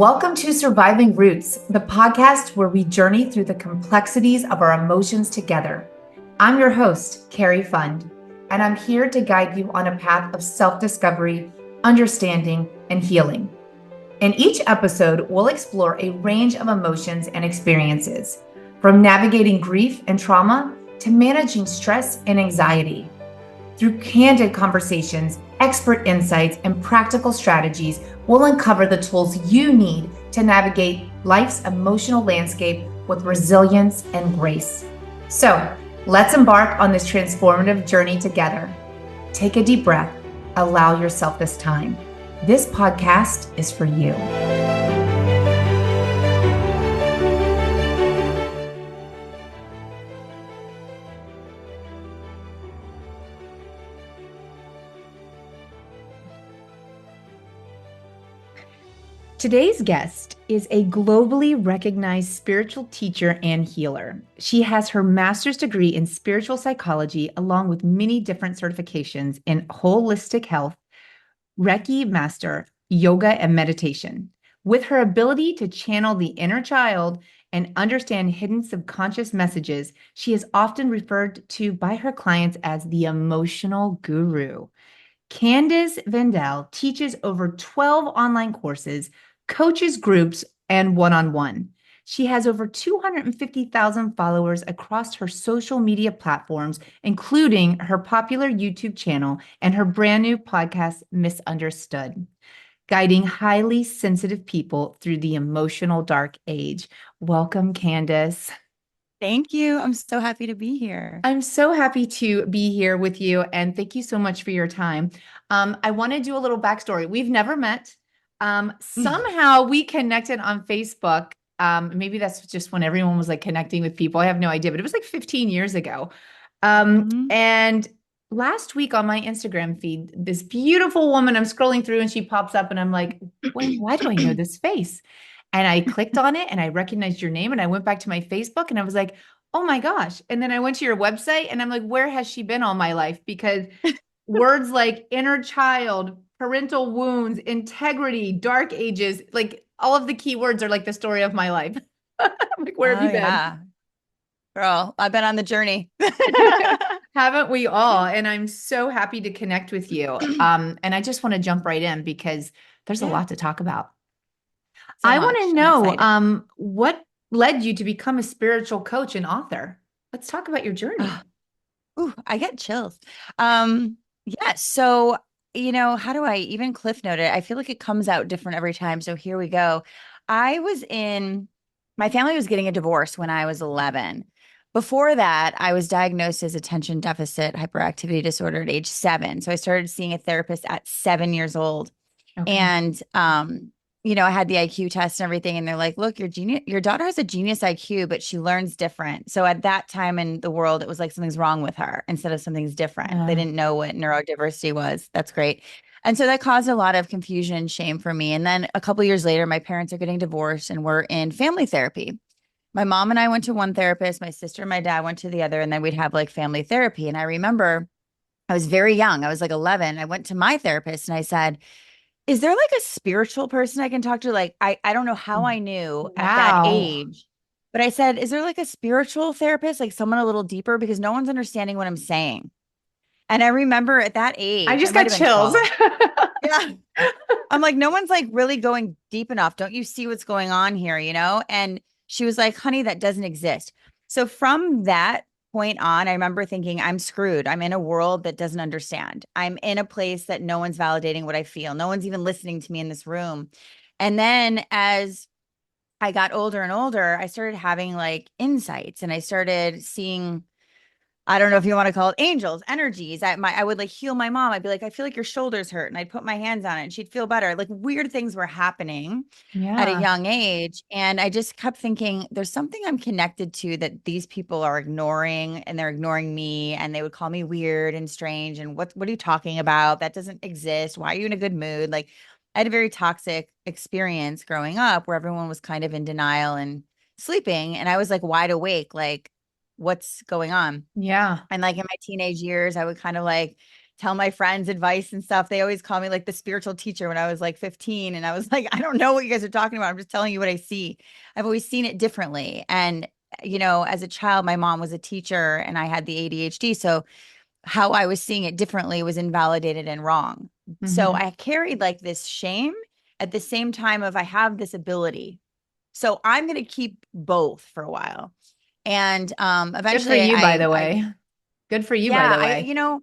Welcome to Surviving Roots, the podcast where we journey through the complexities of our emotions together. I'm your host, Carrie Fund, and I'm here to guide you on a path of self-discovery, understanding, and healing. In each episode, we'll explore a range of emotions and experiences, from navigating grief and trauma to managing stress and anxiety. Through candid conversations, expert insights, and practical strategies, we'll uncover the tools you need to navigate life's emotional landscape with resilience and grace. So, let's embark on this transformative journey together. Take a deep breath. Allow yourself this time. This podcast is for you. Today's guest is a globally recognized spiritual teacher and healer. She has her master's degree in spiritual psychology, along with many different certifications in holistic health, Reiki master, yoga, and meditation. With her ability to channel the inner child and understand hidden subconscious messages, she is often referred to by her clients as the emotional guru. Candace Vendel teaches over 12 online courses, coaches groups, and one-on-one. She has over 250,000 followers across her social media platforms, including her popular YouTube channel and her brand new podcast, Misunderstood, guiding highly sensitive people through the emotional dark age. Welcome, Candace. Thank you. I'm so happy to be here. I'm so happy to be here with you, and thank you so much for your time. I want to do a little backstory. We've never met. Somehow we connected on Facebook. Maybe that's just when everyone was like connecting with people. I have no idea, but it was like 15 years ago. And last week on my Instagram feed, this beautiful woman, I'm scrolling through and she pops up and I'm like, wait, why do I know this face? And I clicked on it and I recognized your name and I went back to my Facebook and I was like, oh my gosh. And then I went to your website and I'm like, where has she been all my life? Because words like inner child, parental wounds, integrity, dark ages, like all of the key words are like the story of my life. Like, where have you been? Yeah. Girl, I've been on the journey. Haven't we all? And I'm so happy to connect with you. And I just want to jump right in because there's a lot to talk about. So I want much. to I'm know excited. what led you to become a spiritual coach and author. Let's talk about your journey. Ooh, I get chills. Yeah. So, how do I even cliff note it? I feel like it comes out different every time. So here we go. My family was getting a divorce when I was 11. Before that, I was diagnosed as attention deficit hyperactivity disorder at age 7. So I started seeing a therapist at 7 years old. Okay. And I had the IQ test and everything, and they're like, look, your daughter has a genius IQ, but she learns different. So at that time in the world, it was like something's wrong with her instead of something's different. They didn't know what neurodiversity was. That's great. And so that caused a lot of confusion and shame for me. And then a couple years later, my parents are getting divorced and we're in family therapy. My mom and I went to one therapist, my sister and my dad went to the other, and then we'd have like family therapy. And I remember I was very young. I was like 11. I went to my therapist and I said, is there like a spiritual person I can talk to? Like, I don't know how I knew at that Wow. age, but I said, is there like a spiritual therapist, like someone a little deeper? Because no one's understanding what I'm saying. And I remember at that I age, I just might got have been chills. 12. Yeah. I'm like, no one's like really going deep enough. Don't you see what's going on here? And she was like, honey, that doesn't exist. So from that point on, I remember thinking, I'm screwed. I'm in a world that doesn't understand. I'm in a place that no one's validating what I feel. No one's even listening to me in this room. And then as I got older and older, I started having like insights and I started seeing, I don't know if you want to call it angels, energies. I would like heal my mom. I'd be like, I feel like your shoulders hurt. And I'd put my hands on it and she'd feel better. Like weird things were happening at a Yeah. young age. And I just kept thinking, there's something I'm connected to that these people are ignoring and they're ignoring me. And they would call me weird and strange. And what are you talking about? That doesn't exist. Why are you in a good mood? Like I had a very toxic experience growing up where everyone was kind of in denial and sleeping. And I was like wide awake, like, what's going on? Yeah. And like in my teenage years, I would kind of like tell my friends advice and stuff. They always call me like the spiritual teacher when I was like 15. And I was like, I don't know what you guys are talking about. I'm just telling you what I see. I've always seen it differently. And, as a child, my mom was a teacher and I had the ADHD. So how I was seeing it differently was invalidated and wrong. So Mhm. I carried like this shame at the same time of I have this ability. So I'm going to keep both for a while. And Good for eventually you, by the way. Good for you, by yeah, the way.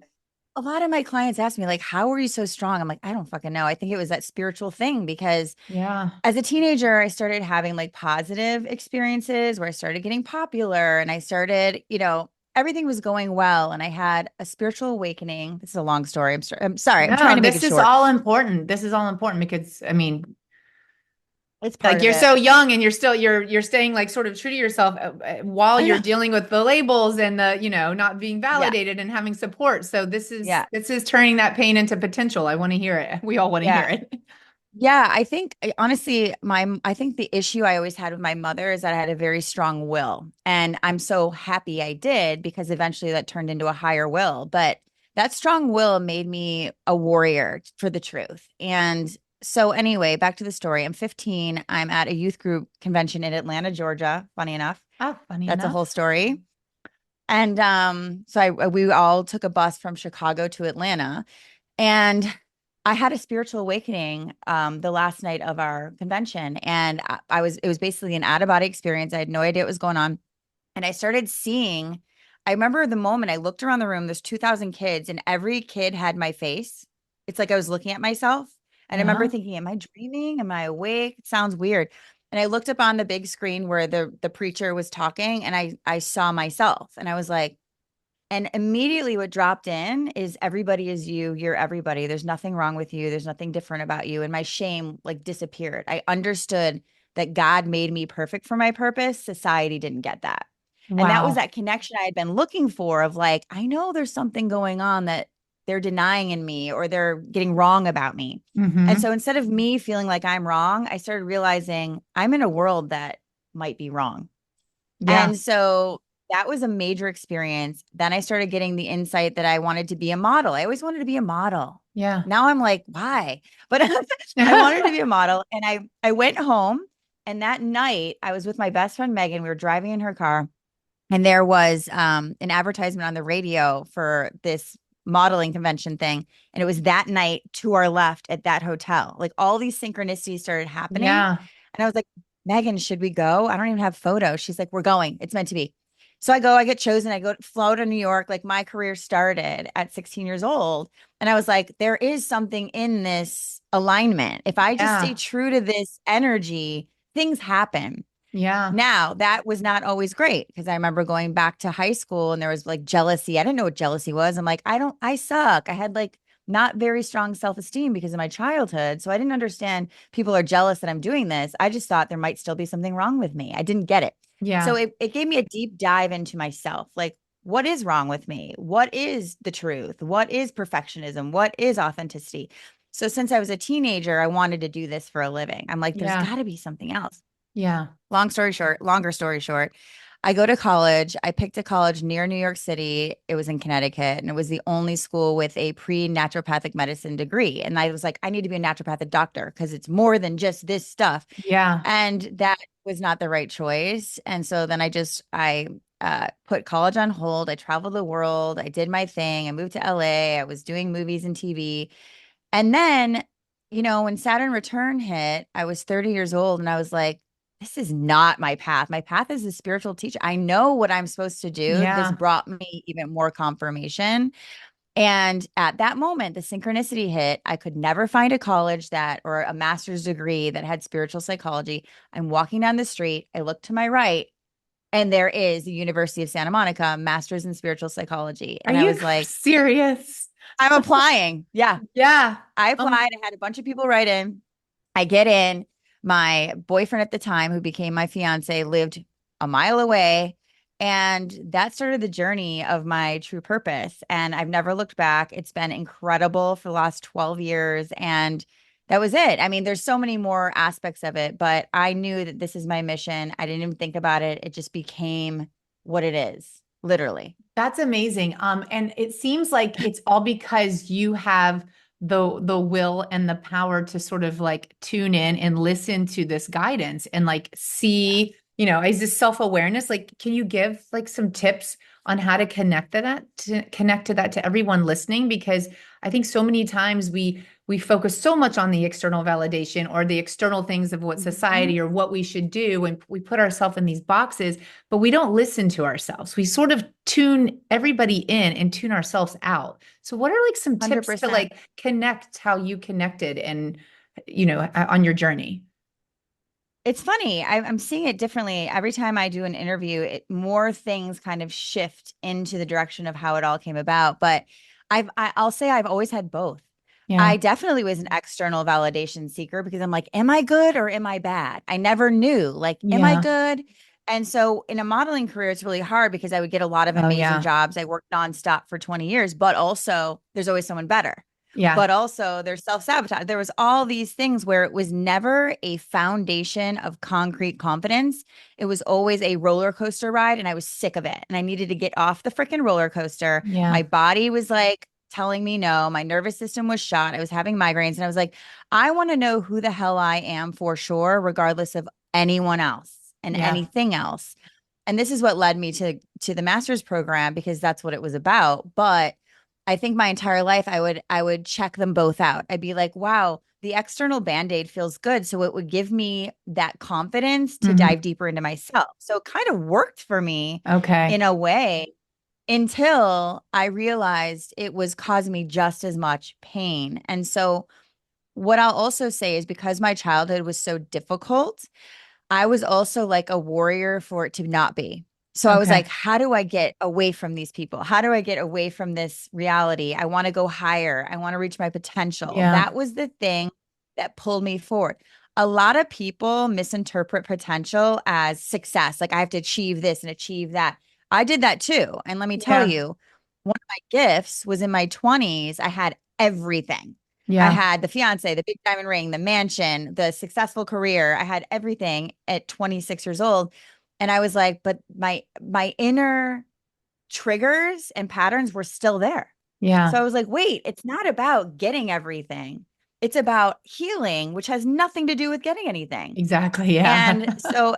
a lot of my clients ask me like, how are you so strong? I'm like, I don't fucking know. I think it was that spiritual thing because Yeah. as a teenager, I started having like positive experiences where I started getting popular and I started, everything was going well. And I had a spiritual awakening. This is a long story. I'm sorry. I'm trying No, to make it this is short. all important. This is all important because I mean, It's part like of you're it. so young and you're staying like sort of true to yourself while I you're know. dealing with the labels and the, not being Yeah. validated and having support. So this is Yeah. this is turning that pain into potential. I want to hear it. We all want to hear Yeah. it. Yeah, I think honestly, I think the issue I always had with my mother is that I had a very strong will. And I'm so happy I did because eventually that turned into a higher will. But that strong will made me a warrior for the truth. And so anyway, back to the story. I'm 15. I'm at a youth group convention in Atlanta, Georgia. Funny enough. Oh, funny That's a whole enough. story. And so we all took a bus from Chicago to Atlanta. And I had a spiritual awakening the last night of our convention. And it was basically an out of body experience. I had no idea what was going on. And I started seeing, I remember the moment I looked around the room, there's 2,000 kids, and every kid had my face. It's like I was looking at myself. And I remember Yeah. thinking, am I dreaming? Am I awake? It sounds weird. And I looked up on the big screen where the preacher was talking, and I saw myself. And I was like, and immediately what dropped in is everybody is you, you're everybody. There's nothing wrong with you. There's nothing different about you. And my shame like disappeared. I understood that God made me perfect for my purpose. Society didn't get that. And that was Wow. that connection I had been looking for of like, I know there's something going on that they're denying in me or they're getting wrong about me. And Mm-hmm. so instead of me feeling like I'm wrong, I started realizing I'm in a world that might be wrong. Yeah. And so that was a major experience. Then I started getting the insight that I wanted to be a model. I always wanted to be a model. Yeah. Now I'm like, why? But I wanted to be a model. And I went home. And that night I was with my best friend Megan. We were driving in her car. And there was an advertisement on the radio for this modeling convention thing. And it was that night to our left at that hotel. Like all these synchronicities started happening. Yeah. And I was like, Megan, should we go? I don't even have photos. She's like, we're going. It's meant to be. So I go, I get chosen. I go fly to New York. Like my career started at 16 years old. And I was like, there is something in this alignment. If I just stay Yeah. true to this energy, things happen. Yeah. Now, that was not always great because I remember going back to high school and there was like jealousy. I didn't know what jealousy was. I'm like, I suck. I had like not very strong self-esteem because of my childhood. So I didn't understand people are jealous that I'm doing this. I just thought there might still be something wrong with me. I didn't get it. So Yeah. it gave me a deep dive into myself. Like, what is wrong with me? What is the truth? What is perfectionism? What is authenticity? So since I was a teenager, I wanted to do this for a living. I'm like, there's Yeah. got to be something else. Yeah. Longer story short, I go to college. I picked a college near New York City. It was in Connecticut, and it was the only school with a pre-naturopathic medicine degree. And I was like, I need to be a naturopathic doctor because it's more than just this stuff. Yeah. And that was not the right choice. And so then I put college on hold. I traveled the world. I did my thing. I moved to LA. I was doing movies and TV. And then, when Saturn return hit, I was 30 years old and I was like, this is not my path. My path is a spiritual teacher. I know what I'm supposed to do. This Yeah. brought me even more confirmation. And at that moment, the synchronicity hit. I could never find a college that or a master's degree that had spiritual psychology. I'm walking down the street. I look to my right, and there is the University of Santa Monica, master's in spiritual psychology. Are And I you was like, serious? I'm applying. Yeah. Yeah. I Um, applied. I had a bunch of people write in. I get in. My boyfriend at the time, who became my fiance, lived a mile away. And that started the journey of my true purpose. And I've never looked back. It's been incredible for the last 12 years. And that was it. I mean, there's so many more aspects of it, but I knew that this is my mission. I didn't even think about it. It just became what it is, literally. That's amazing. And it seems like it's all because you have the will and the power to sort of like tune in and listen to this guidance and like see, is this self-awareness? Like, can you give like some tips on how to connect to that to everyone listening? Because I think so many times we focus so much on the external validation or the external things of what Mhm. society or what we should do, and we put ourselves in these boxes, but we don't listen to ourselves. We sort of tune everybody in and tune ourselves out. So what are like some tips to 100%. like connect how you connected and on your journey? It's funny. I'm seeing it differently every time I do an interview. More things kind of shift into the direction of how it all came about. But I'll say I've always had both. Yeah. I definitely was an external validation seeker because I'm like, am I good or am I bad? I never knew. Like, am I Yeah. good? And so in a modeling career, it's really hard because I would get a lot of Oh amazing yeah. jobs. I worked nonstop for 20 years, but also there's always someone better. Yeah. But also there's self-sabotage. There was all these things where it was never a foundation of concrete confidence. It was always a roller coaster ride, and I was sick of it. And I needed to get off the freaking roller coaster. Yeah. My body was like telling me no. My nervous system was shot. I was having migraines, and I was like, I want to know who the hell I am for sure, regardless of anyone else and Yeah. anything else. And this is what led me to the master's program because that's what it was about. But I think my entire life I would check them both out. I'd be like, wow, the external band-aid feels good. So it would give me that confidence to Mhm. dive deeper into myself. So it kind of worked for me Okay. in a way until I realized it was causing me just as much pain. And so what I'll also say is because my childhood was so difficult, I was also like a warrior for it to not be. So I was Okay. like, how do I get away from these people? How do I get away from this reality? I want to go higher. I want to reach my potential. Yeah. That was the thing that pulled me forward. A lot of people misinterpret potential as success. Like I have to achieve this and achieve that. I did that too. And let me tell Yeah. you, one of my gifts was in my 20s, I had everything. I Yeah. had the fiance, the big diamond ring, the mansion, the successful career. I had everything at 26 years old. And I was like, but my inner triggers and patterns were still there. So Yeah. I was like, wait, it's not about getting everything. It's about healing, which has nothing to do with getting anything. Exactly. Yeah. And so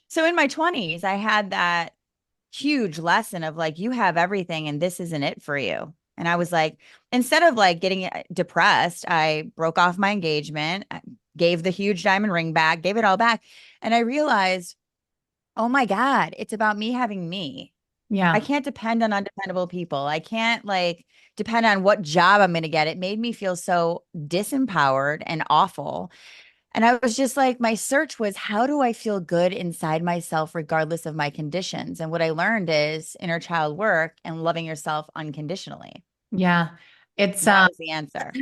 so in my 20s, I had that huge lesson of like, you have everything and this isn't it for you. And I was like, instead of like getting depressed, I broke off my engagement, I gave the huge diamond ring back, gave it all back. And I realized, oh my God, it's about me having me. I Yeah. can't depend on undependable people. I can't like depend on what job I'm going to get. It made me feel so disempowered and awful. And I was just like, my search was, how do I feel good inside myself, regardless of my conditions? And what I learned is inner child work and loving yourself unconditionally. Yeah. It's That was the answer.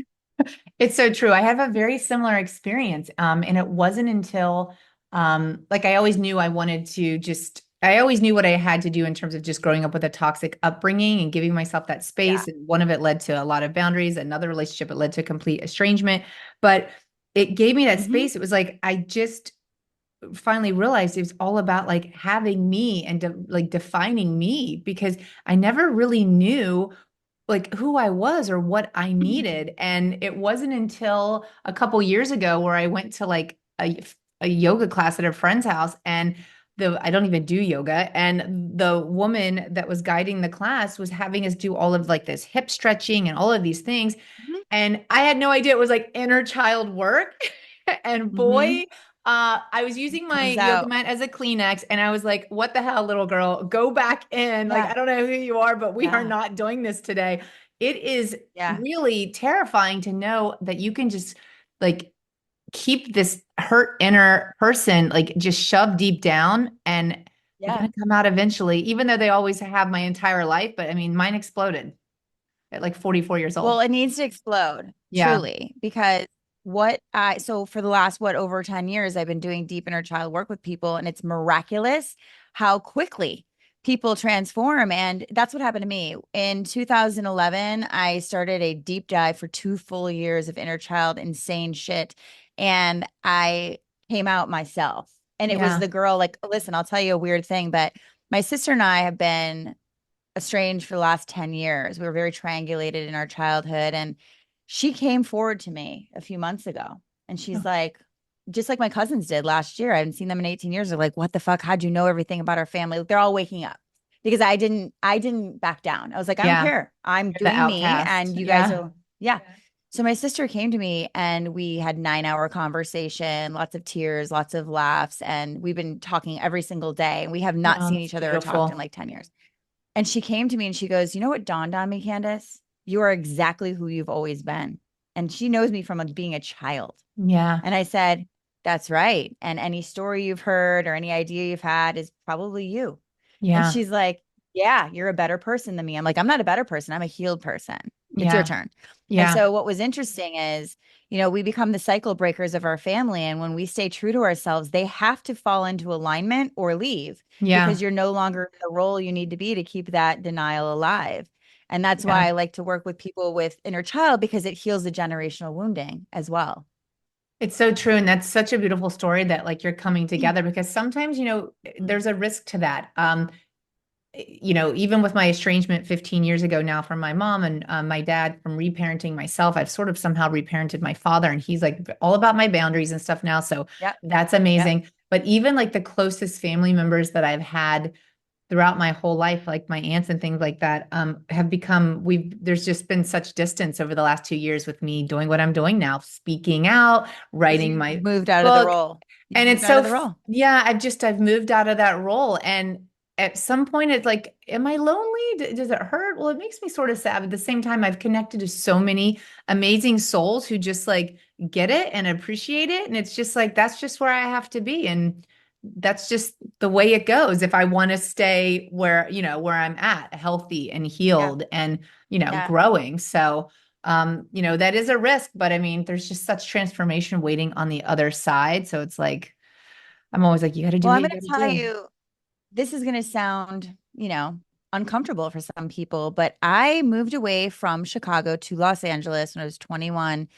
It's so true. I have a very similar experience. And it wasn't until like I always knew I wanted to just I always knew what I had to do in terms of just growing up with a toxic upbringing and giving myself that Yeah. space. And one of it led to a lot of boundaries. Another relationship, it led to complete estrangement. But it gave me that Hmm. space. It was like I just finally realized it was all about like having me and like defining me because I never really knew like who I was or what I needed. And it wasn't until a couple years ago where I went to like a yoga class at a friend's house and I don't even do yoga. And the woman that was guiding the class was having us do all of like this hip stretching and all of these things. And I had no idea it was like inner child work. And Hmm. boy, I was using my Comes yoga out. mat as a Kleenex, and I was like, "What the hell, little girl? Go back in! Like, Yeah. I don't know who you are, but we are Yeah. not doing this today." It is Yeah. really terrifying to know that you can just like keep this hurt inner person like just shoved deep down, and they're Yeah. gonna come out eventually, even though they always have my entire life. But I mean, mine exploded at like 44 years old. Well, it needs to explode, Yeah, truly, because so for the last, over 10 years, I've been doing deep inner child work with people, and it's miraculous how quickly people transform. And that's what happened to me. In 2011, I started a deep dive for 2 full years of inner child insane shit. And I came out myself. And it was yeah, the girl, like, listen, I'll tell you a weird thing, but my sister and I have been estranged for the last 10 years. We were very triangulated in our childhood. And she came forward to me a few months ago and she's Oh, like, just like my cousins did last year. I haven't seen them in 18 years. They're like, what the fuck? How'd you know everything about our family? They're all waking up because I didn't back down. I was like, I don't yeah. care. I'm You're the doing me outcast. and you guys Yeah. are, yeah. So my sister came to me and we had 9 hour conversation, lots of tears, lots of laughs. And we've been talking every single day. And we have not Oh, seen that's each other or talked in beautiful. like 10 years. And she came to me and she goes, you know what dawned on me, Candace? You are exactly who you've always been. And she knows me from being a child. Yeah. And I said, that's right. And any story you've heard or any idea you've had is probably you. And Yeah. she's like, yeah, you're a better person than me. I'm like, I'm not a better person. I'm a healed person. It's your Yeah. turn. And Yeah. so what was interesting is, we become the cycle breakers of our family. And when we stay true to ourselves, they have to fall into alignment or leave Yeah. because you're no longer in the role you need to be to keep that denial alive. And that's Yeah. why I like to work with people with inner child because it heals the generational wounding as well. It's so true. And that's such a beautiful story that like you're coming together because sometimes, there's a risk to that. Even with my estrangement 15 years ago now from my mom and my dad from reparenting myself, I've sort of somehow reparented my father and he's like all about my boundaries and stuff now. So Yep. that's Yep. amazing. But even like the closest family members that I've had throughout my whole life, like my aunts and things like that, have become, there's just been such distance over the last 2 years with me doing what I'm doing now, speaking out, Because writing you my moved out of the book. role. You And moved it's out so, of the role. yeah, I've moved out of that role. And at some point, it's like, am I lonely? Does it hurt? Well, it makes me sort of sad. But at the same time, I've connected to so many amazing souls who just like get it and appreciate it. And it's just like, that's just where I have to be. And that's just the way it goes. If I want to stay where I'm at, healthy and Yeah. healed and, Yeah. growing. So, that is a risk, but I mean, there's just such transformation waiting on the other side. So it's like, I'm always like, you got to do Well, what I'm you going got to to tell do. you, this is going to sound, uncomfortable for some people, but I moved away from Chicago to Los Angeles when I was 21,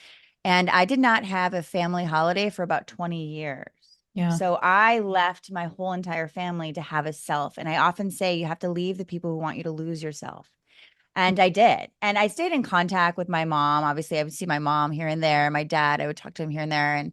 and I did not have a family holiday for about 20 years. Yeah. So I left my whole entire family to have a self. And I often say you have to leave the people who want you to lose yourself. And I did. And I stayed in contact with my mom. Obviously, I would see my mom here and there. My dad, I would talk to him here and there.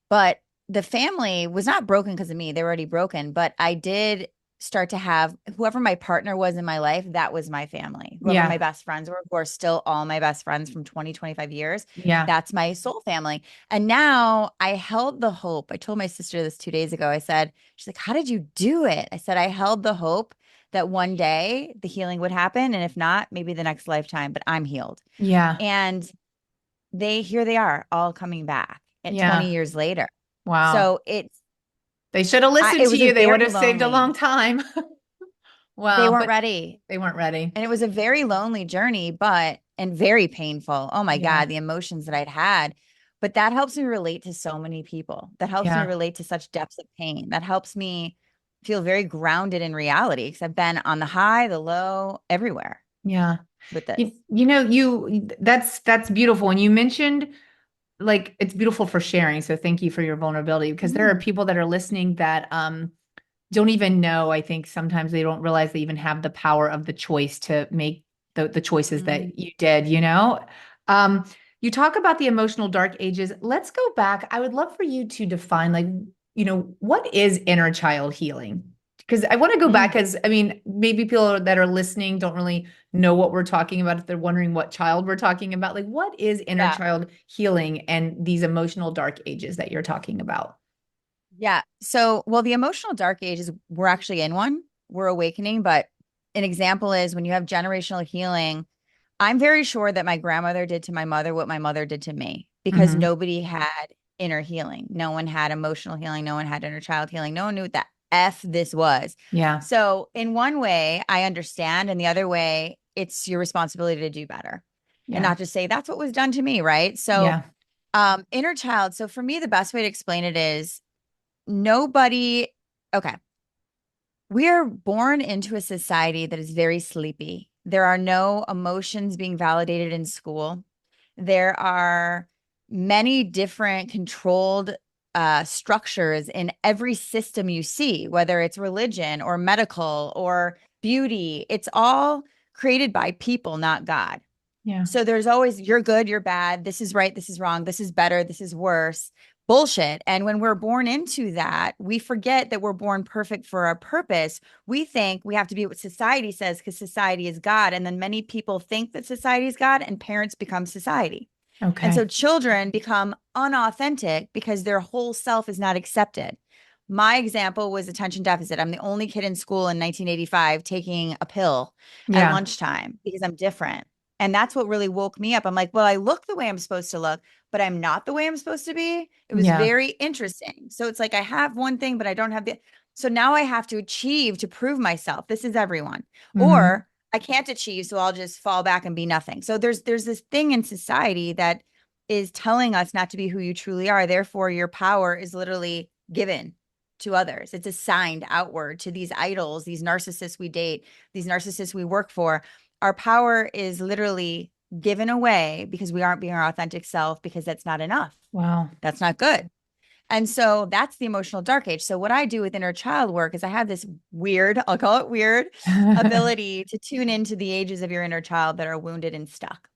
But the family was not broken because of me. They were already broken. But I did start to have whoever my partner was in my life, that was my family. Whoever my Yeah. best friends were, who are still all my best friends from 20, 25 years, Yeah. that's my soul family. And now I held the hope. I told my sister this 2 days ago. I said, she's like, how did you do it? I said, I held the hope that one day the healing would happen. And if not, maybe the next lifetime, but I'm healed. Yeah. And here they are all coming back at 20 Yeah. years later. Wow. So They should have listened it to was a you. They would very have saved a long lonely, time. they Wow. weren't But ready. they weren't ready. And it was a very lonely journey, and very painful. Oh my Yeah. God, the emotions that I'd had. But that helps me relate to so many people. That helps me Yeah. relate to such depths of pain. That helps me feel very grounded in reality because I've been on the high, the low, everywhere Yeah. with this. That's beautiful. And you mentioned like it's beautiful for sharing. So thank you for your vulnerability because there are Mhm. people that are listening that don't even know. I think sometimes they don't realize they even have the power of the choice to make the choices Mm. that you did. Um, you talk about the emotional dark ages. Let's go back. I would love for you to define like, what is inner child healing? Because I want to go back Mm. because I mean, maybe people that are listening don't really know what we're talking about if they're wondering what child we're talking about. Like, what is inner Yeah. child healing and these emotional dark ages that you're talking about? Yeah. So, well, the emotional dark ages, we're actually in one, we're awakening. But an example is when you have generational healing, I'm very sure that my grandmother did to my mother what my mother did to me because Hmm. nobody had inner healing. No one had emotional healing. No one had inner child healing. No one knew what the F this was. Yeah. So, in one way, I understand. And the other way, it's your responsibility to do better and Yeah. not just say, that's what was done to me. Right. So, Yeah. inner child. So, for me, the best way to explain it is nobody, okay, we are born into a society that is very sleepy. There are no emotions being validated in school. There are many different controlled structures in every system you see, whether it's religion or medical or beauty. It's all created by people, not God. Yeah. So there's always, you're good, you're bad, this is right, this is wrong, this is better, this is worse. Bullshit. And when we're born into that, we forget that we're born perfect for our purpose. We think we have to be what society says because society is God. And then many people think that society is God, and parents become society. And Okay. so children become unauthentic because their whole self is not accepted. My example was attention deficit. I'm the only kid in school in 1985 taking a pill at Yeah. lunchtime because I'm different. And that's what really woke me up. I'm like, well, I look the way I'm supposed to look, but I'm not the way I'm supposed to be. It was Yeah. very interesting. So it's like I have one thing, but I don't have the. So now I have to achieve to prove myself. This is everyone. Hmm. Or I can't achieve, so I'll just fall back and be nothing. So there's this thing in society that is telling us not to be who you truly are. Therefore, your power is literally given to others. It's assigned outward to these idols, these narcissists we date, these narcissists we work for. Our power is literally given away because we aren't being our authentic self, because that's not enough. Wow. That's not good. And so that's the emotional dark age. So what I do with inner child work is I have this weird, I'll call it weird, ability to tune into the ages of your inner child that are wounded and stuck.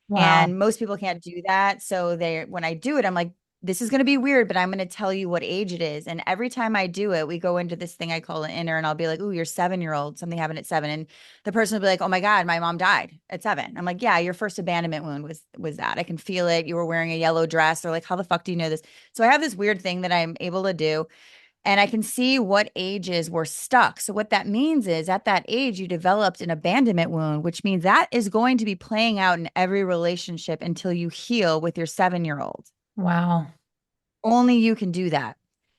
Wow. And most people can't do that. So when I do it, I'm like, this is going to be weird, but I'm going to tell you what age it is. And every time I do it, we go into this thing I call an inner, and I'll be like, "Ooh, you're 7-year-old. Something happened at 7." And the person will be like, "Oh my God, my mom died at 7." I'm like, "Yeah, your first abandonment wound was that. I can feel it. You were wearing a yellow dress." They're like, "How the fuck do you know this?" So I have this weird thing that I'm able to do, and I can see what ages were stuck. So what that means is at that age, you developed an abandonment wound, which means that is going to be playing out in every relationship until you heal with your 7-year-old. Wow. Only you can do that.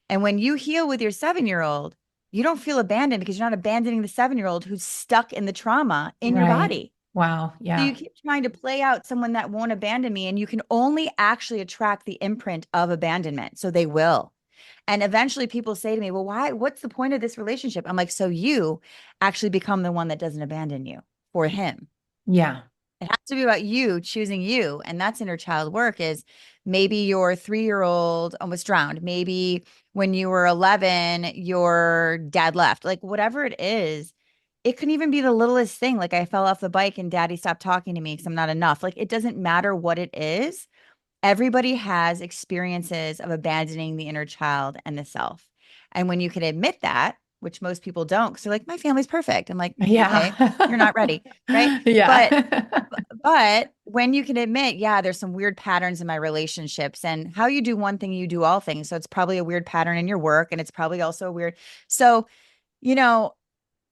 And when you heal with your 7-year-old, you don't feel abandoned because you're not abandoning the 7-year-old who's stuck in the trauma in your Right. body. Wow. So Yeah. you keep trying to play out someone that won't abandon me, and you can only actually attract the imprint of abandonment. So they will. And eventually people say to me, well, why? What's the point of this relationship? I'm like, so you actually become the one that doesn't abandon you for him. Yeah. It has to be about you choosing you. And that's inner child work. Is maybe your 3-year-old almost drowned. Maybe when you were 11, your dad left. Like whatever it is, it can even be the littlest thing. Like I fell off the bike and daddy stopped talking to me because I'm not enough. Like it doesn't matter what it is. Everybody has experiences of abandoning the inner child and the self. And when you can admit that, which most people don't, because they're like, my family's perfect. I'm like, Yeah. okay, you're not ready. Right. But Yeah. but when you can admit, yeah, there's some weird patterns in my relationships, and how you do one thing, you do all things. So it's probably a weird pattern in your work, and it's probably also a weird. So, you know,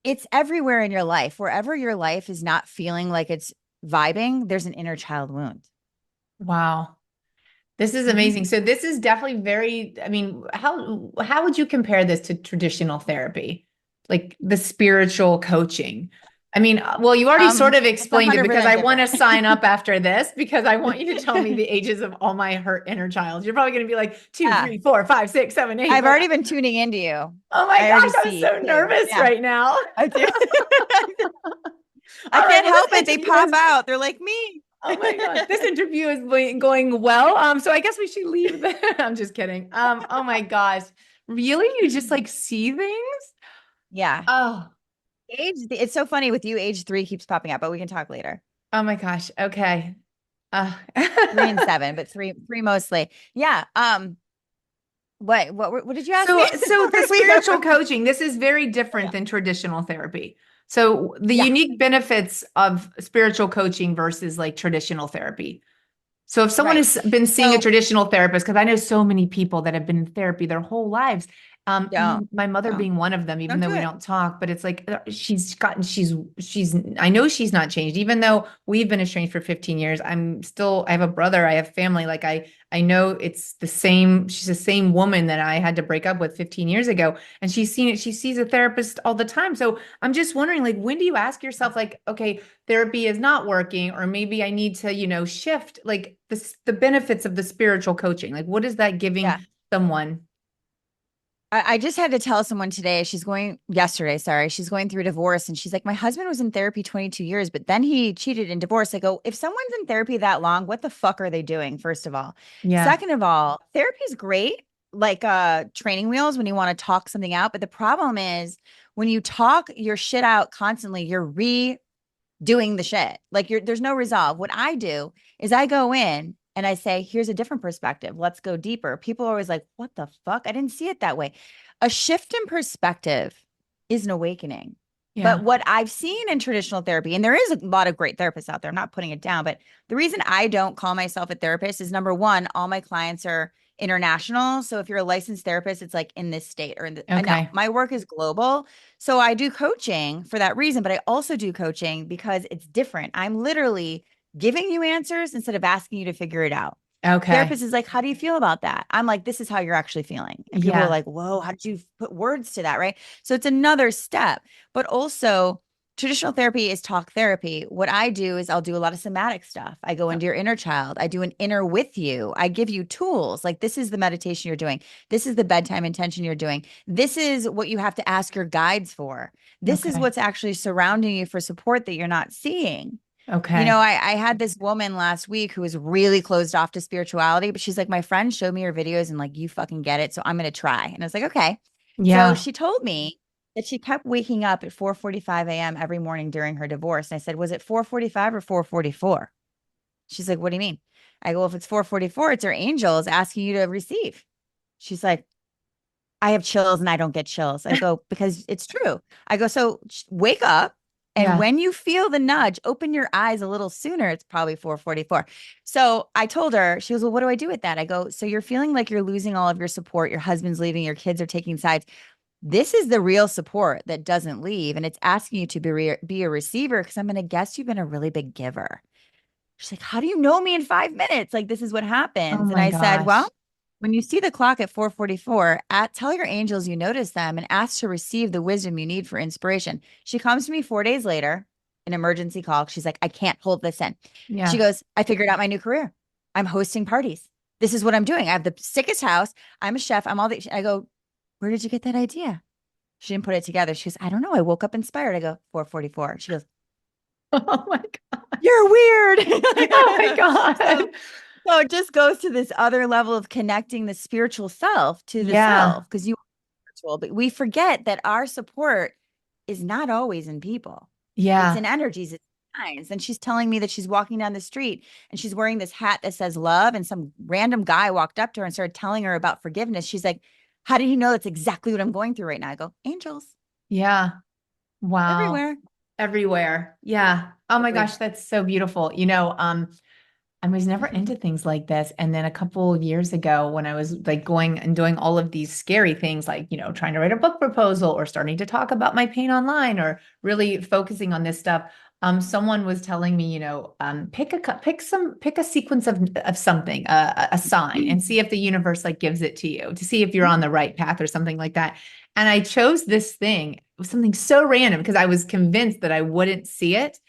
it's everywhere in your life. Wherever your life is not feeling like it's vibing, there's an inner child wound. Wow. This is Mhm. amazing. So this is definitely very, I mean, how would you compare this to traditional therapy? Like the spiritual coaching? I mean, well, you already sort of It's explained it because 100% I want to different. sign up after this because I want you to tell me the ages of all my hurt inner child. You're probably going to be like two, Yeah. three, four, five, six, seven, eight. I've Like, already been tuning into you. oh my I already gosh, I'm see so too. nervous Yeah, right now. I do. I All right, can't well, help this it. They interview pop is out. They're like me. oh my gosh, this interview is going well. So I guess we should leave there. I'm just kidding. Oh my gosh. Really? You just like see things? Yeah. Oh, It's so funny with you. Age 3 keeps popping up, but we can talk later. oh my gosh. Okay. Uh 3 and 7, but three mostly. Yeah. What did you ask me? so the Before we spiritual go? coaching, this is very Yeah. different than traditional therapy. So the Yeah. unique benefits of spiritual coaching versus like traditional therapy. So if someone Right. has been seeing a So traditional therapist, because I know so many people that have been in therapy their whole lives, don't my mother don't being one of them, even don't though do we it. don't talk, but it's like she's I know she's not changed, even though we've been estranged for 15 years. I have a brother, I have family. Like I know it's the same, she's the same woman that I had to break up with 15 years ago. And she's seen it, she sees a therapist all the time. So I'm just wondering, like, when do you ask yourself, like, okay, therapy is not working, or maybe I need to, shift like the benefits of the spiritual coaching. Like, what is that giving Yeah. someone? I just had to tell someone today, yesterday, sorry, she's going through a divorce, and she's like, my husband was in therapy 22 years, but then he cheated in divorce. I go, if someone's in therapy that long, what the fuck are they doing? First of all. Yeah. Second of all, therapy is great. like training wheels when you want to talk something out. But the problem is when you talk your shit out constantly, you're doing the shit. Like there's no resolve. What I do is I go in and I say, here's a different perspective. Let's go deeper. People are always like, what the fuck? I didn't see it that way. A shift in perspective is an awakening. Yeah. But what I've seen in traditional therapy, and there is a lot of great therapists out there, I'm not putting it down, but the reason I don't call myself a therapist is number one, all my clients are international. So if you're a licensed therapist, it's like in this state or in the, I know Okay. my work is global. So I do coaching for that reason, but I also do coaching because it's different. I'm literally giving you answers instead of asking you to figure it out. Okay. Therapist is like, how do you feel about that? I'm like, this is how you're actually feeling. And people are Yeah. like, whoa, how did you put words to that? Right. So it's another step, but also traditional therapy is talk therapy. What I do is I'll do a lot of somatic stuff. I go into your inner child. I do an inner with you. I give you tools. Like this is the meditation you're doing. This is the bedtime intention you're doing. This is what you have to ask your guides for. This is Okay. what's actually surrounding you for support that you're not seeing. You Okay. know, I had this woman last week who was really closed off to spirituality, but she's like, my friend showed me her videos and like, you fucking get it. So I'm going to try. And I was like, okay. So Yeah. she told me that she kept waking up at 4:45 a.m. every morning during her divorce. And I said, was it 4:45 or 4:44? She's like, what do you mean? I go, well, if it's 4:44, it's her angels asking you to receive. She's like, I have chills and I don't get chills. I go, because it's true. I go, so wake up. And Yeah. when you feel the nudge, open your eyes a little sooner. It's probably 4:44. So I told her, she goes, well, what do I do with that? I go, so you're feeling like you're losing all of your support. Your husband's leaving, your kids are taking sides. This is the real support that doesn't leave. And it's asking you to be a receiver because I'm going to guess you've been a really big giver. She's like, how do you know me in 5 minutes? Like, this is what Oh happens. And my I said, well, gosh. when you see the clock at 4:44, tell your angels you notice them and ask to receive the wisdom you need for inspiration. She comes to me 4 days later, an emergency call. She's like, I can't hold this in. She Yeah. goes, I figured out my new career. I'm hosting parties. This is what I'm doing. I have the sickest house. I'm a chef. I'm all the, I go, where did you get that idea? She didn't put it together. She goes, I don't know. I woke up inspired. I go, 4:44. She goes, Oh my God. you're weird. Oh my So God. So it just goes to this other level of connecting the spiritual self to the Yeah. self because you are spiritual, but we forget that our support is not always in people. It's Yeah. in energies, it's in signs. And she's telling me that she's walking down the street and she's wearing this hat that says love. And some random guy walked up to her and started telling her about forgiveness. She's like, how do you know that's exactly what I'm going through right now? I go, angels Yeah. Wow. everywhere. Everywhere. Yeah. Oh my Everywhere. gosh, that's so beautiful. I was never into things like this. And then a couple of years ago, when I was like going and doing all of these scary things, like, trying to write a book proposal or starting to talk about my pain online or really focusing on this stuff, someone was telling me, pick a sequence of something, a sign, and see if the universe like gives it to you to see if you're on the right path or something like that. And I chose this thing. It was something so random because I was convinced that I wouldn't see it.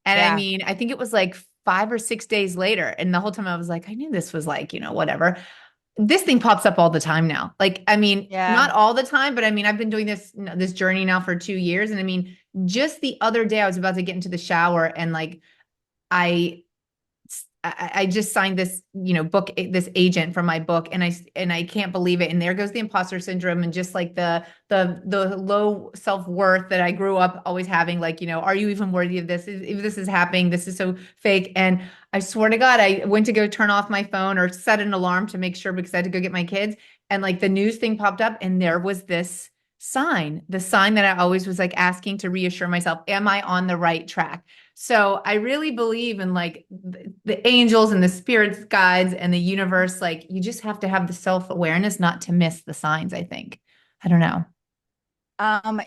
And I Yeah. mean, I think it was like 5 or 6 days later. And the whole time I was like, I knew this was like, whatever. This thing pops up all the time now. Like, I mean, Yeah. not all the time, but I mean, I've been doing this journey now for 2 years. And I mean, just the other day I was about to get into the shower and like I I just signed this, book, this agent from my book, and I can't believe it. And there goes the imposter syndrome, and just like the low self worth that I grew up always having. Like, are you even worthy of this? If this is happening, this is so fake. And I swear to God, I went to go turn off my phone or set an alarm to make sure because I had to go get my kids, and like the news thing popped up, and there was this sign, the sign that I always was like asking to reassure myself, am I on the right track? So I really believe in like the angels and the spirits guides and the universe. Like you just have to have the self-awareness not to miss the signs, I think. I don't know.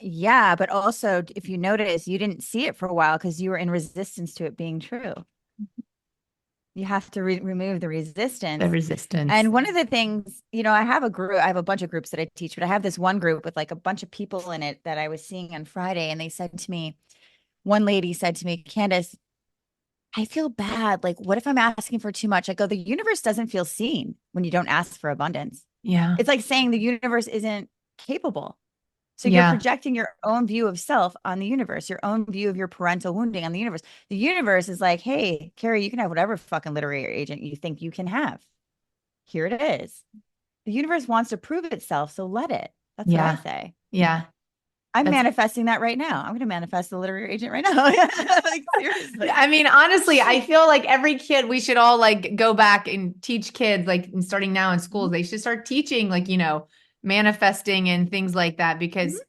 Yeah, but also if you notice, you didn't see it for a while because you were in resistance to it being true. You have to remove the The resistance. resistance. And one of the things, I have a group, I have a bunch of groups that I teach, but I have this one group with like a bunch of people in it that I was seeing on Friday. And they said to me, one lady said to me, Candace, I feel bad. Like, what if I'm asking for too much? I go, the universe doesn't feel seen when you don't ask for abundance. Yeah. It's like saying the universe isn't capable. So you're Yeah. projecting your own view of self on the universe, your own view of your parental wounding on the universe. The universe is like, hey, Carrie, you can have whatever fucking literary agent you think you can have. Here it is. the universe wants to prove itself. So let it. That's what I Yeah. say. Yeah. I'm That's manifesting that right now. I'm going to manifest the literary agent right now. Like, seriously. I mean, honestly, I feel like every kid, we should all like go back and teach kids, like starting now in schools, Mhm. they should start teaching, like, manifesting and things like that because Mhm.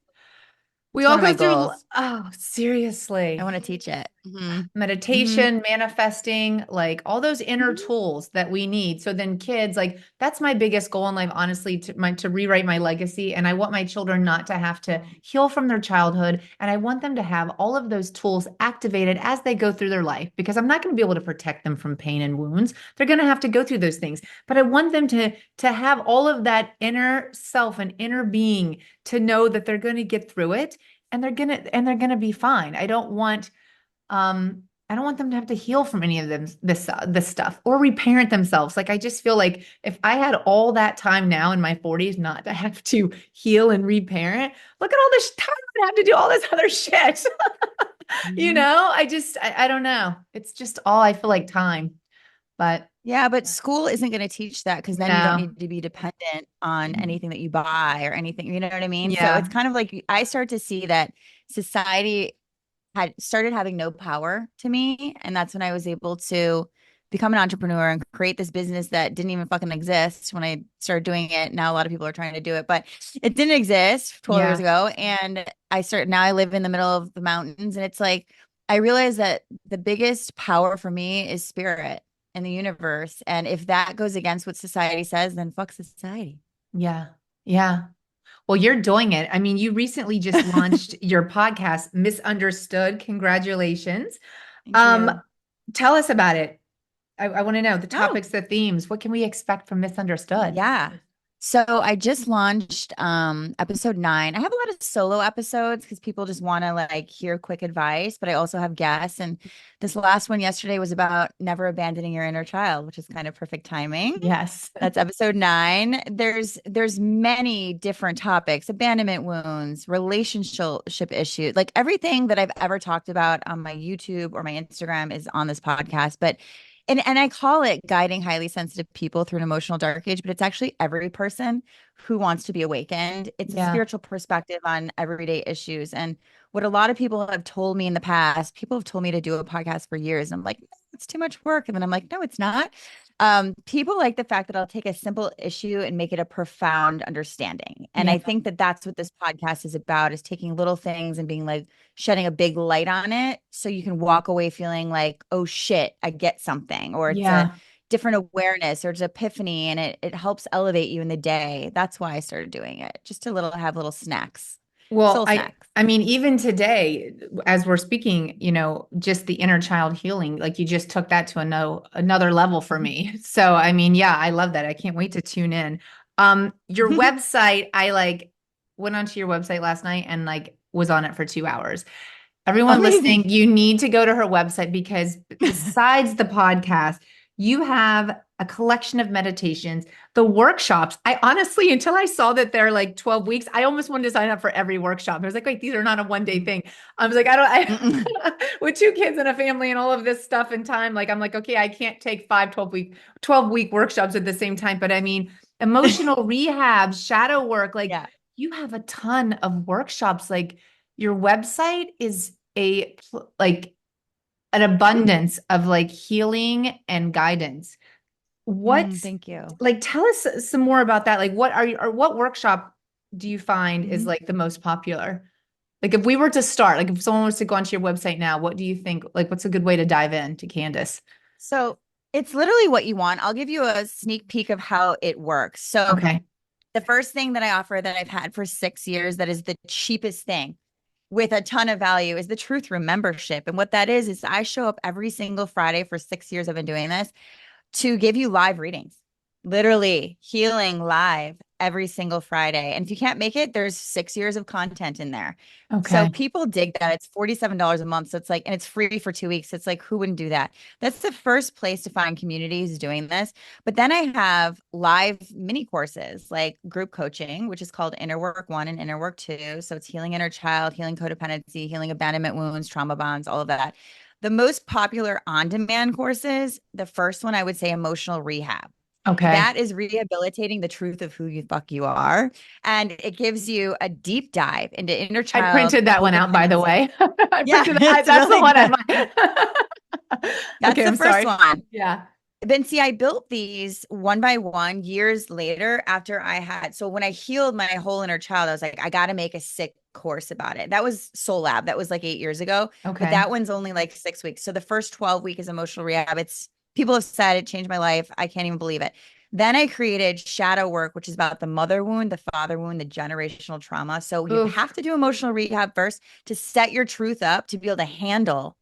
we It's all one of my go through, goals. oh, I seriously. want to teach it. Hmm. Meditation, manifesting, like all those inner Hmm. tools that we need. So then kids, like that's my biggest goal in life, honestly, to rewrite my legacy. And I want my children not to have to heal from their childhood. And I want them to have all of those tools activated as they go through their life, because I'm not going to be able to protect them from pain and wounds. They're going to have to go through those things. But I want them to have all of that inner self and inner being to know that they're going to get through it and they're going to be fine. I don't want them to have to heal from any of this stuff or reparent themselves. Like I just feel like if I had all that time now in my 40s not to have to heal and reparent, look at all this time I have to do all this other shit. Hmm. I don't know. It's just all I feel like time. But Yeah, but school isn't going to teach that because then you don't no. need to be dependent on anything that you buy or anything. You know what I mean? So it's Yeah. kind of like I start to see that society had started having no power to me. And that's when I was able to become an entrepreneur and create this business that didn't even fucking exist when I started doing it. Now a lot of people are trying to do it, but it didn't exist 12 years Yeah. ago. And now I live in the middle of the mountains. And it's like, I realize that the biggest power for me is spirit and the universe. And if that goes against what society says, then fuck society. Yeah. Yeah. Well, you're doing it. I mean, you recently just launched your podcast, Misunderstood. Congratulations. Thank Um, you. Tell us about it. I want to know the Oh, topics, the themes. What can we expect from Misunderstood? yeah. So I just launched episode 9. I have a lot of solo episodes because people just want to like hear quick advice, but I also have guests. And this last one yesterday was about never abandoning your inner child, which is kind of perfect timing. Yes. That's episode 9. There's many different topics: abandonment wounds, relationship issues, like everything that I've ever talked about on my YouTube or my Instagram is on this podcast. But and I call it guiding highly sensitive people through an emotional dark age, but it's actually every person who wants to be awakened. It's a Yeah. spiritual perspective on everyday issues. And what a lot of people have told me in the past, people have told me to do a podcast for years. And I'm like, "No, it's too much work." And then I'm like, no, it's not. People like the fact that I'll take a simple issue and make it a profound understanding. And Yeah. I think that that's what this podcast is about, is taking little things and being like shedding a big light on it so you can walk away feeling like, oh shit, I get something, or it's a Yeah. different awareness or it's epiphany, and it helps elevate you in the day. That's why I started doing it. Just to little have little snacks, Well, soul I snacks. I mean, even today, as we're speaking, just the inner child healing, like you just took that to another level for me. So, I mean, yeah, I love that. I can't wait to tune in. Your website, I like went onto your website last night and like was on it for 2 hours. Everyone Amazing. listening, you need to go to her website because besides the podcast, you have a collection of meditations, the workshops. I honestly, until I saw that they're like 12 weeks, I almost wanted to sign up for every workshop. I was like, wait, these are not a 1 day thing. I was like, Mm-mm. with 2 kids and a family and all of this stuff and time, like, I'm like, okay, I can't take 12-week workshops at the same time. But I mean, emotional rehab, shadow work, like Yeah. you have a ton of workshops. Like, your website is like an abundance of like healing and guidance. What Thank you. like tell us some more about that. Like what workshop do you find is Mhm. like the most popular? Like if we were to start, like if someone was to go onto your website now, what do you think? Like what's a good way to dive in to Candace? So it's literally what you want. I'll give you a sneak peek of how it works. So Okay. the first thing that I offer that I've had for 6 years that is the cheapest thing with a ton of value is the Truth Room membership. And what that is I show up every single Friday for 6 years I've been doing this to give you live readings, literally healing live every single Friday. And if you can't make it, there's 6 years of content in there. So Okay. people dig that. It's $47 a month. So it's like, and it's free for 2 weeks. It's like, who wouldn't do that? That's the first place to find communities doing this. But then I have live mini courses like group coaching, which is called Inner Work 1 and Inner Work 2. So it's healing inner child, healing codependency, healing abandonment wounds, trauma bonds, all of that. The most popular on demand courses, the first one I would say emotional rehab. Okay. That is rehabilitating the truth of who you fuck you are. And it gives you a deep dive into inner I child, printed that one out, by the codependency. way. I Yeah, printed that. it's That's the really one good. That's Okay, the I'm first sorry. one. Yeah. Then see, I built these one by one years later after I had. So when I healed my whole inner child, I was like, I got to make a sick course about it. That was Soul Lab. That was like 8 years ago, but Okay. that one's only like 6 weeks. So the first 12 week is emotional rehab. It's people have said it changed my life. I can't even believe it. Then I created shadow work, which is about the mother wound, the father wound, the generational trauma. So you Oof. have to do emotional rehab first to set your truth up to be able to handle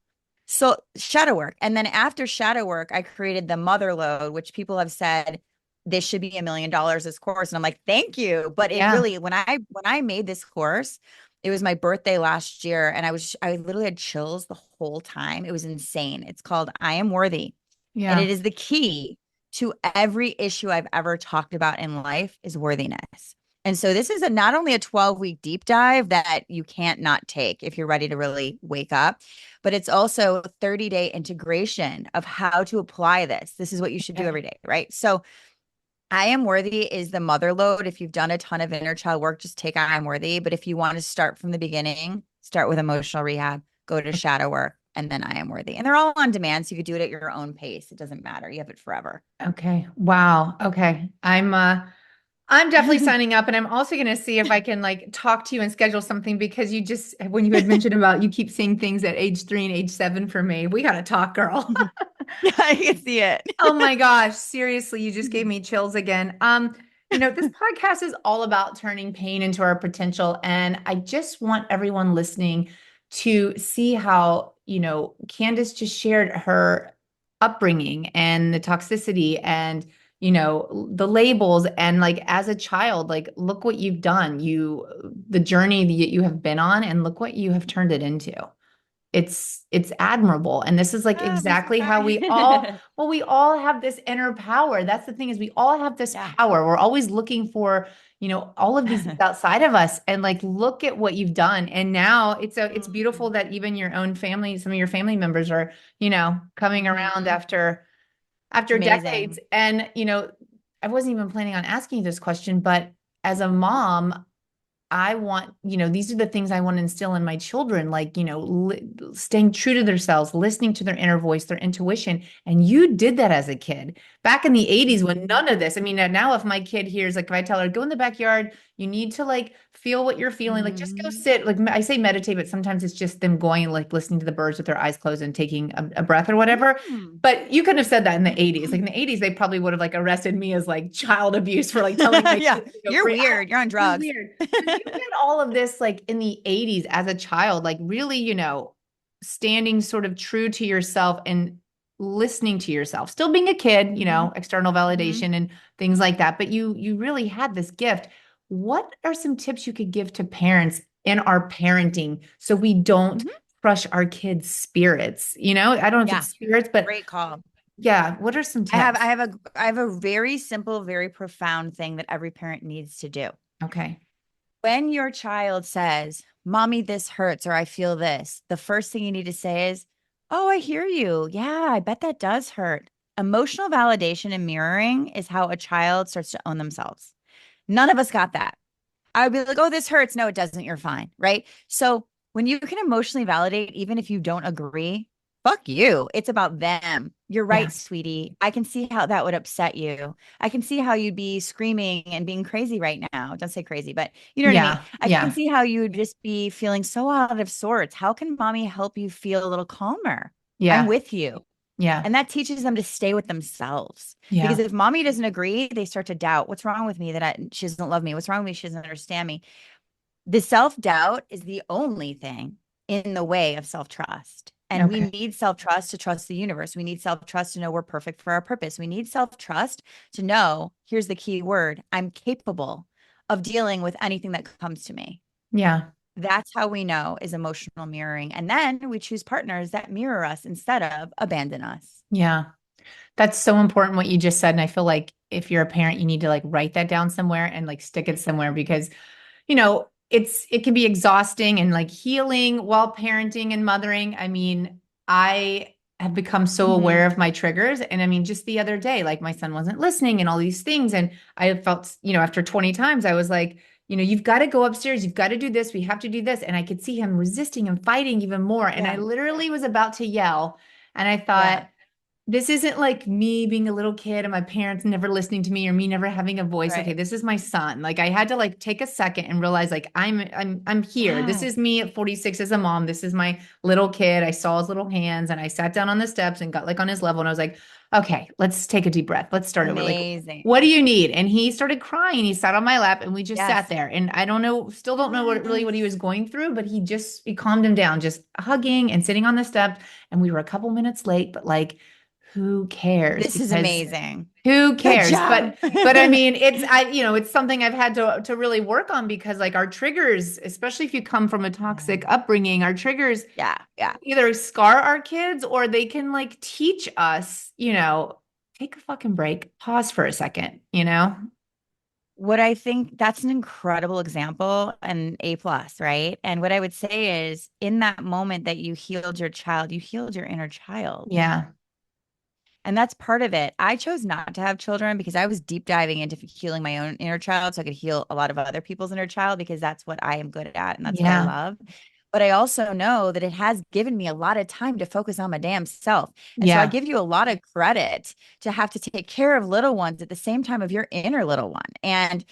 so shadow work. And then after shadow work, I created the mother load, which people have said this should be $1 million this course. And I'm like, thank you. But it Yeah. really, when I made this course, it was my birthday last year. And I literally had chills the whole time. It was insane. It's called I Am Worthy. And it Yeah. is the key to every issue I've ever talked about in life is worthiness. And so this is not only a 12-week deep dive that you can't not take if you're ready to really wake up, but it's also a 30-day integration of how to apply this. This is what you should do Okay. every day, right? So I Am Worthy is the mother load. If you've done a ton of inner child work, just take I Am Worthy. But if you want to start from the beginning, start with emotional rehab, go to shadow work, and then I Am Worthy. And they're all on demand. So you could do it at your own pace. It doesn't matter. You have it forever. Okay. Wow. Okay. I'm definitely signing up, and I'm also going to see if I can like talk to you and schedule something because you just when you had mentioned about you keep seeing things at age 3 and age 7 for me. We got to talk, girl. Yeah, I can see it. Oh my gosh, seriously, you just gave me chills again. This podcast is all about turning pain into our potential, and I just want everyone listening to see how, Candace just shared her upbringing and the toxicity and, the labels and like as a child, like look what you've done. The journey that you have been on and look what you have turned it into. It's admirable, and this is like Ah, makes me exactly how cry. we all have this inner power. That's the thing, is we all have this Yeah. power. We're always looking for all of these things outside of us, and like look at what you've done. And now it's beautiful that even your own family, some of your family members are coming around Mhm. It's after decades. amazing. And I wasn't even planning on asking you this question, but as a mom, I want, these are the things I want to instill in my children, like, staying true to themselves, listening to their inner voice, their intuition. And you did that as a kid back in the 80s when Mhm. none of this. I mean, now if my kid hears, like, if I tell her, go in the backyard, you need to like feel what you're feeling, like, just go Mhm. sit. Like, I say meditate, but sometimes it's just them going, like, listening to the birds with their eyes closed and taking a breath or whatever. Mm. But you couldn't have said that in the 80s. Like, in the 80s, they probably would have like arrested me as like child abuse for like telling my Yeah, kids to go you're breathe. weird. You're on You're drugs. weird. So you did all of this like in the 80s as a child, like really, standing sort of true to yourself and listening to yourself, still being a kid, Mhm. external Mhm. validation and things like that. But you really had this gift. What are some tips you could give to parents in our parenting so we don't Mhm. crush our kids' spirits? I don't know if Yeah, it's spirits, but great call. yeah, what are some I have I tips? have a I have a very simple, very profound thing that every parent needs to do. Okay. When your child says, "Mommy, this hurts," or "I feel this," the first thing you need to say is, "Oh, I hear you. Yeah, I bet that does hurt." Emotional validation and mirroring is how a child starts to own themselves. None of us got that. I would be like, oh, this hurts. No, it doesn't. You're fine. Right. So when you can emotionally validate, even if you don't agree, fuck you. It's about them. You're Yeah. right, sweetie. I can see how that would upset you. I can see how you'd be screaming and being crazy right now. Don't say crazy, but you know what I mean? Yeah. I can Yeah. see how you would just be feeling so out of sorts. How can mommy help you feel a little calmer? I'm Yeah. with you. Yeah. And that teaches them to stay with themselves. Because Yeah. if mommy doesn't agree, they start to doubt what's wrong with me she doesn't love me. What's wrong with me? She doesn't understand me. The self doubt is the only thing in the way of self trust. And we Okay. need self trust to trust the universe. We need self trust to know we're perfect for our purpose. We need self trust to know here's the key word: I'm capable of dealing with anything that comes to me. Yeah. That's how we know is emotional mirroring. And then we choose partners that mirror us instead of abandon us. Yeah. That's so important what you just said. And I feel like if you're a parent, you need to like write that down somewhere and like stick it somewhere because, it can be exhausting and like healing while parenting and mothering. I mean, I have become so aware of my triggers. And I mean, just the other day, like my son wasn't listening and all these things. And I felt, after 20 times, I was like, you've got to go upstairs. You've got to do this. We have to do this. And I could see him resisting and fighting even more. And I Yeah. literally was about to yell. And I Yeah. thought, this isn't like me being a little kid and my parents never listening to me or me never having a voice. Okay, Right. this is my son. Like I had to like take a second and realize like I'm here. This Yes. is me at 46 as a mom. This is my little kid. I saw his little hands and I sat down on the steps and got like on his level and I was like, okay, let's take a deep breath. Let's start over. Like, Amazing. what do you need? And he started crying. He sat on my lap and we just sat Yes. there. And I don't know, still don't know what he Yes. was going through, but he calmed him down, just hugging and sitting on the steps. And we were a couple minutes late, but like, who cares? This is Because amazing. who Good cares? job. But I mean, it's something I've had to really work on because like our triggers, especially if you come from a toxic upbringing, our triggers Yeah. Yeah. either scar our kids or they can like teach us, take a fucking break, pause for a second. What I think that's an incredible example and A plus, right? And what I would say is in that moment that you healed your child, you healed your inner child. Yeah. And that's part of it. I chose not to have children because I was deep diving into healing my own inner child so I could heal a lot of other people's inner child because that's what I am good at and that's what I Yeah. love. But I also know that it has given me a lot of time to focus on my damn self. And so I Yeah. give you a lot of credit to have to take care of little ones at the same time of your inner little one. And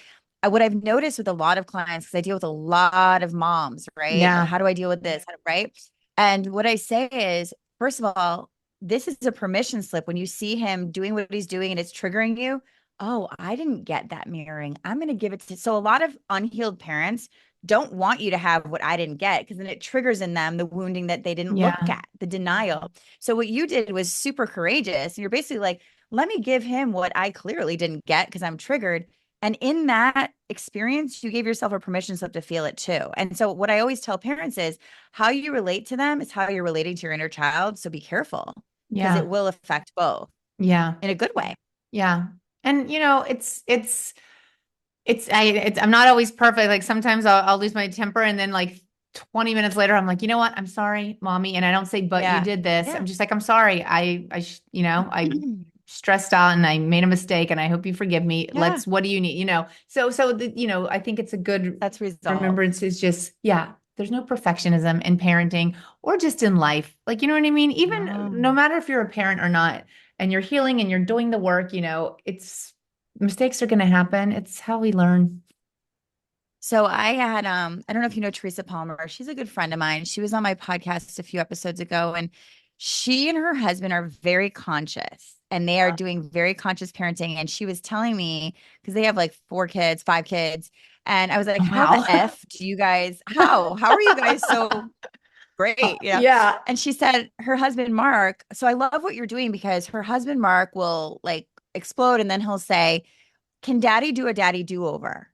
what I've noticed with a lot of clients, because I deal with a lot of moms, right? Yeah. How do I deal with this? Right. And what I say is, first of all, this is a permission slip when you see him doing what he's doing and it's triggering you. Oh, I didn't get that mirroring. I'm going to give it to. So a lot of unhealed parents don't want you to have what I didn't get because then it triggers in them the wounding that they didn't look Yeah. at, the denial. So what you did was super courageous. You're basically like, let me give him what I clearly didn't get because I'm triggered. And in that experience, you gave yourself a permission slip to feel it too. And so what I always tell parents is how you relate to them is how you're relating to your inner child. So be careful because it Yeah. will affect both Yeah. in a good way. Yeah. And I'm not always perfect. Like sometimes I'll lose my temper and then like 20 minutes later, I'm like, you know what? I'm sorry, mommy. And I don't say, but you Yeah. did this. Yeah. I'm just like, I'm sorry. I stressed out and I made a mistake and I hope you forgive me. Yeah. What do you need? I think it's a good That's resolve. remembrance is just, yeah, there's no perfectionism in parenting or just in life. Like, you know what I mean? Even No. no matter if you're a parent or not, and you're healing and you're doing the work, it's mistakes are going to happen. It's how we learn. So I had I don't know if you know Teresa Palmer. She's a good friend of mine. She was on my podcast a few episodes ago and she and her husband are very conscious and they are doing very conscious parenting and she was telling me because they have like 4 kids, 5 kids and I was like, "How the Wow. F do you guys how are you guys so great?" Yeah. And she said her husband Mark, so I love what you're doing because her husband Mark will like explode and then he'll say, "Can daddy do a daddy do-over?"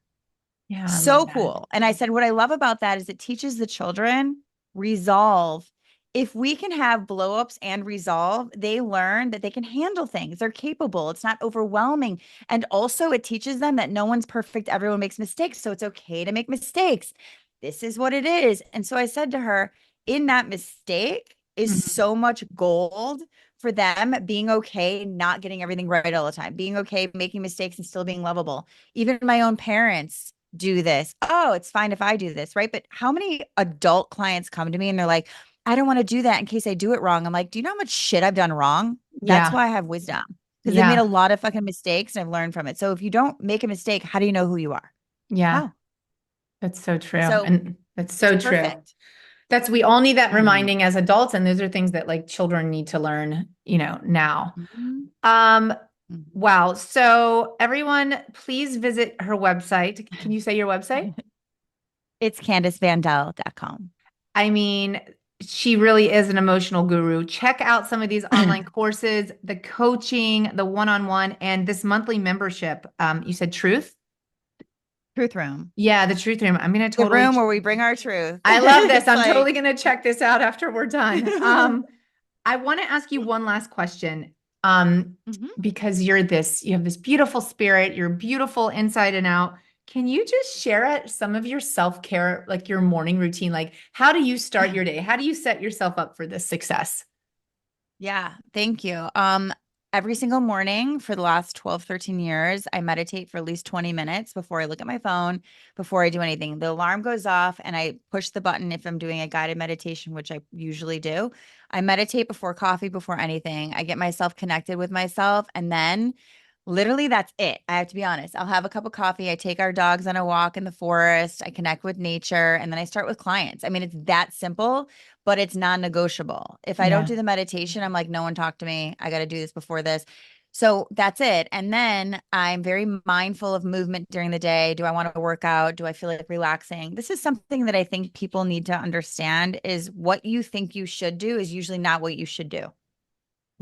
Yeah, I love So that. cool. And I said, what I love about that is it teaches the children resolve. If we can have blowups and resolve, they learn that they can handle things. They're capable. It's not overwhelming. And also, it teaches them that no one's perfect. Everyone makes mistakes. So it's okay to make mistakes. This is what it is. And so I said to her, in that mistake is Mhm. so much gold for them being okay, not getting everything right all the time, being okay, making mistakes and still being lovable. Even my own parents do this. Oh, it's fine if I do this, right? But how many adult clients come to me and they're like, I don't want to do that in case I do it wrong. I'm like, do you know how much shit I've done wrong? That's Yeah. why I have wisdom because I've made a Yeah. lot of fucking mistakes and I've learned from it. So if you don't make a mistake, how do you know who you are? Yeah. How? That's so true. So And that's it's so true. perfect. We all need that Mhm. reminding as adults. And those are things that like children need to learn, now. Mhm. Um, Mhm. wow. So everyone, please visit her website. Can you say your website? It's CandiceVandel.com. I mean, she really is an emotional guru. Check out some of these online courses, the coaching, the one-on-one, and this monthly membership. You said Truth? Truth Room. Yeah, the Truth Room. I'm gonna The totally. room where we bring our truth. I love this. It's I'm like, totally gonna check this out after we're done. I want to ask you one last question. Mhm. Because you have this beautiful spirit, you're beautiful inside and out. Can you just share some of your self-care, like your morning routine? Like, how do you start your day? How do you set yourself up for this success? Yeah, thank you. Every single morning for the last 12, 13 years, I meditate for at least 20 minutes before I look at my phone, before I do anything. The alarm goes off and I push the button if I'm doing a guided meditation, which I usually do. I meditate before coffee, before anything. I get myself connected with myself, and then literally that's it. I have to be honest. I'll have a cup of coffee. I take our dogs on a walk in the forest. I connect with nature, and then I start with clients. I mean, it's that simple, but it's non-negotiable. If I don't Yeah. do the meditation, I'm like, no one talk to me. I got to do this before this. So that's it. And then I'm very mindful of movement during the day. Do I want to work out? Do I feel like relaxing? This is something that I think people need to understand is what you think you should do is usually not what you should do.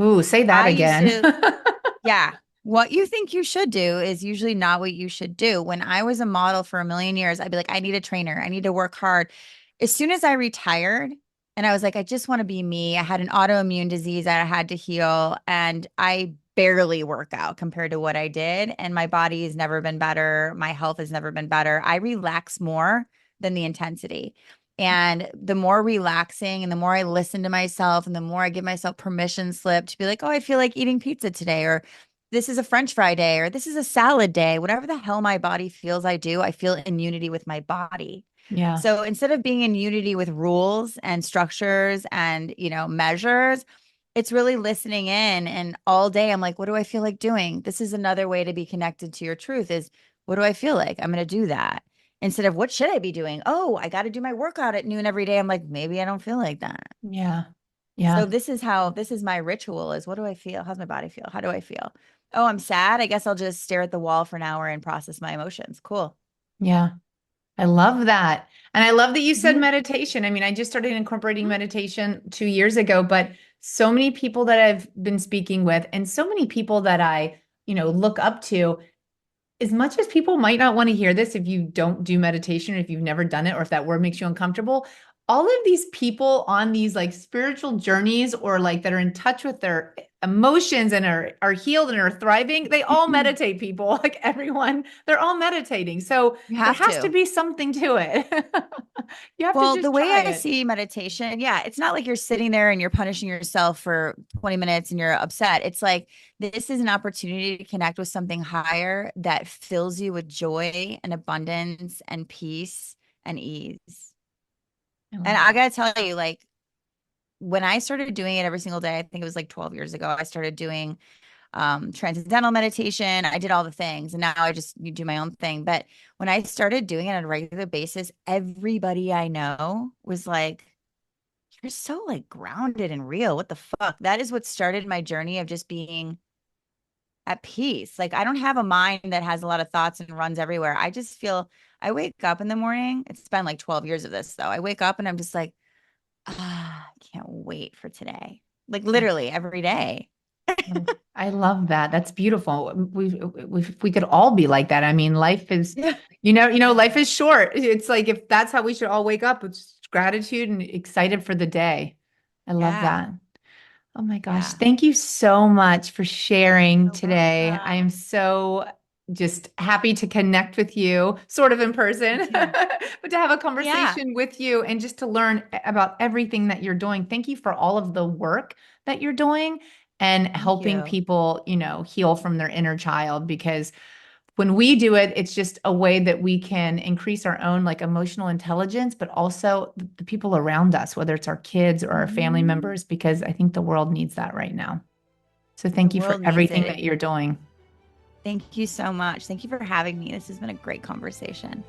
Ooh, say that I used again. to, yeah. What you think you should do is usually not what you should do. When I was a model for a million years, I'd be like, I need a trainer. I need to work hard. As soon as I retired and I was like, I just want to be me, I had an autoimmune disease that I had to heal, and I barely work out compared to what I did. And my body has never been better. My health has never been better. I relax more than the intensity. And the more relaxing and the more I listen to myself and the more I give myself permission slip to be like, oh, I feel like eating pizza today, or this is a French fry day, or this is a salad day, whatever the hell my body feels I do, I feel in unity with my body. Yeah. So instead of being in unity with rules and structures and, measures, it's really listening in. And all day I'm like, what do I feel like doing? This is another way to be connected to your truth is what do I feel like? I'm going to do that. Instead of what should I be doing? Oh, I got to do my workout at noon every day. I'm like, maybe I don't feel like that. Yeah. So Yeah. this is my ritual is what do I feel? How's my body feel? How do I feel? Oh, I'm sad. I guess I'll just stare at the wall for an hour and process my emotions. Cool. Yeah. I love that. And I love that you said Mhm. meditation. I mean, I just started incorporating meditation 2 years ago, but so many people that I've been speaking with and so many people that I, look up to, as much as people might not want to hear this if you don't do meditation, or if you've never done it, or if that word makes you uncomfortable, all of these people on these like spiritual journeys or like that are in touch with their emotions and are healed and are thriving, they all meditate, people. Like everyone, they're all meditating. So You there have has to to. be something to it. You have to Well, the just way try I it. see meditation, yeah, it's not like you're sitting there and you're punishing yourself for 20 minutes and you're upset. It's like this is an opportunity to connect with something higher that fills you with joy and abundance and peace and ease. I And love I that. gotta tell you, like when I started doing it every single day, I think it was like 12 years ago, I started doing transcendental meditation. I did all the things, and now I just you do my own thing. But when I started doing it on a regular basis, everybody I know was like, "You're so like grounded and real. What the fuck?" That is what started my journey of just being at peace. Like I don't have a mind that has a lot of thoughts and runs everywhere. I just feel I wake up in the morning. It's been like 12 years of this though. I wake up and I'm just like, I can't wait for today. Like Yeah. literally every day. I love that. That's beautiful. We could all be like that. I mean, life is, Yeah. life is short. It's like if that's how we should all wake up, it's gratitude and excited for the day. I love Yeah. that. Oh my gosh. Yeah. Thank you so much for sharing So today. I am welcome. so just happy to connect with you, sort of in Me person, too. but to have a Yeah. conversation with you and just to learn about everything that you're doing. Thank you for all of the work that you're doing and Thank helping you. people, heal from their inner child, because when we do it, it's just a way that we can increase our own like emotional intelligence, but also the people around us, whether it's our kids or our family Mhm. members, because I think the world needs that right now. So The thank you for world needs everything it. that you're doing. Thank you so much. Thank you for having me. This has been a great conversation.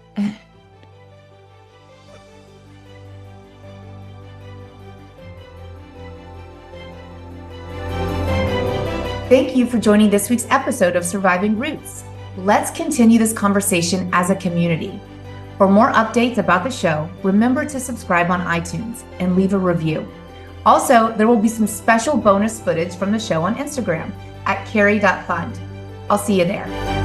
Thank you for joining this week's episode of Surviving Roots. Let's continue this conversation as a community. For more updates about the show, remember to subscribe on iTunes and leave a review. Also, there will be some special bonus footage from the show on Instagram at carrie.fund. I'll see you there.